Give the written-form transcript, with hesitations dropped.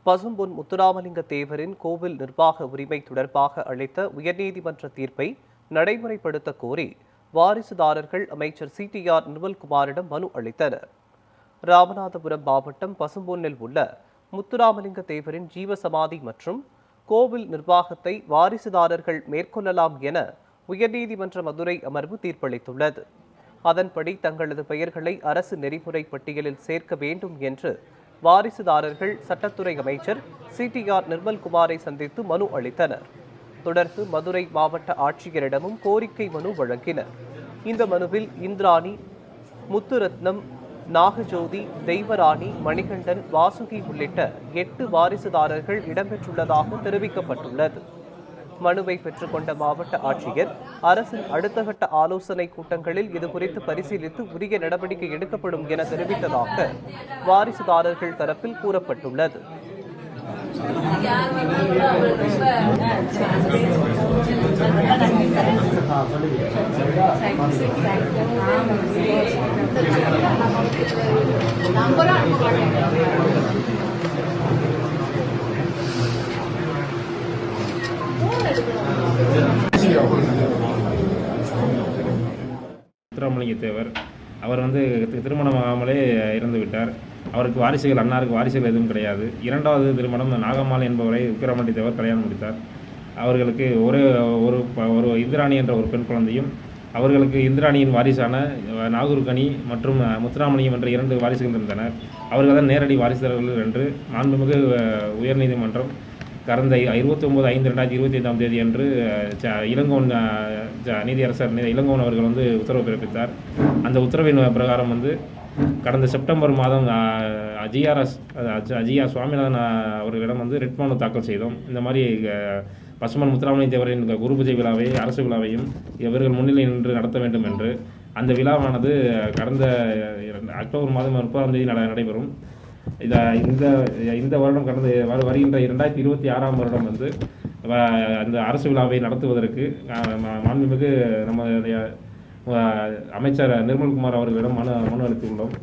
பசும்பொன் முத்துராமலிங்க தேவரின் கோவில் நிர்வாக உரிமை தொடர்பாக அளித்த உயர்நீதிமன்ற தீர்ப்பை நடைமுறைப்படுத்த கோரி வாரிசுதாரர்கள் அமைச்சர் CTR நிர்மல்குமாரிடம் மனு அளித்தனர். ராமநாதபுரம் மாவட்டம் பசும்பொன்னில் உள்ள முத்துராமலிங்க தேவரின் ஜீவசமாதி மற்றும் கோவில் நிர்வாகத்தை வாரிசுதாரர்கள் மேற்கொள்ளலாம் என உயர்நீதிமன்ற மதுரை அமர்வு தீர்ப்பளித்துள்ளது. அதன்படி தங்களது பெயர்களை அரசு நெறிமுறை பட்டியலில் சேர்க்க வேண்டும் என்று வாரிசுதாரர்கள் சட்டத்துறை அமைச்சர் CTR நிர்மல்குமாரை சந்தித்து மனு அளித்தனர். தொடர்ந்து மதுரை மாவட்ட ஆட்சியரிடமும் கோரிக்கை மனு வழங்கினர். இந்த மனுவில் இந்திராணி, முத்துரத்னம், நாகஜோதி, தெய்வராணி, மணிகண்டன், வாசுகி உள்ளிட்ட 8 வாரிசுதாரர்கள் இடம்பெற்றுள்ளதாக தெரிவிக்கப்பட்டுள்ளது. மனுவை பெற்றுக்கொண்ட மாவட்ட ஆட்சியர் அரசின் அடுத்த கட்ட ஆலோசனை கூட்டங்களில் இதுகுறித்து பரிசீலித்து உரிய நடவடிக்கை எடுக்கப்படும் என தெரிவித்ததாக வாரிசுதாரர்கள் தரப்பில் கூறப்பட்டுள்ளது. முத்துராமலிங்க தேவர் அவர் திருமணம் ஆகாமலே இறந்து விட்டார். அவருக்கு வாரிசுகள், அன்னாருக்கு வாரிசுகள் எதுவும் கிடையாது. இரண்டாவது திருமணம் நாகம்மாள் என்பவரை உக்கிரமண்டி தேவர் கல்யாணம் முடித்தார். அவர்களுக்கு ஒரு இந்திராணி என்ற ஒரு பெண் குழந்தையும், அவர்களுக்கு இந்திராணியின் வாரிசான நாகூர்கனி மற்றும் முத்துராமலிங்கம் என்ற 2 வாரிசுகள் இருந்தனர். அவர்கள் தான் நேரடி வாரிசுகள் என்று மாண்புமிகு உயர்நீதிமன்றம் கடந்த 29/5/2025 அன்று இளங்கோவன் நீதியரசர் இளங்கோவன் அவர்கள் உத்தரவு பிறப்பித்தார். அந்த உத்தரவின் பிரகாரம் கடந்த செப்டம்பர் மாதம் GR சுவாமிநாதன் அவர்களிடம் ரிட் மனு தாக்கல் செய்தோம். இந்த மாதிரி பசும்பொன் முத்துராமலிங்க தேவரின் குரு பூஜை விழாவை, அரசு விழாவையும் இவர்கள் முன்னிலை நின்று நடத்த வேண்டும் என்று. அந்த விழாவானது கடந்த அக்டோபர் மாதம் 30ஆம் தேதி நடைபெறும். இந்த வருடம் வருகின்ற 2026ஆம் வருடம் அந்த அரசு விழாவை நடத்துவதற்கு மாண்புமிகு நம்முடைய அமைச்சர் நிர்மல்குமார் அவர்களிடம் மனு அளித்துள்ளோம்.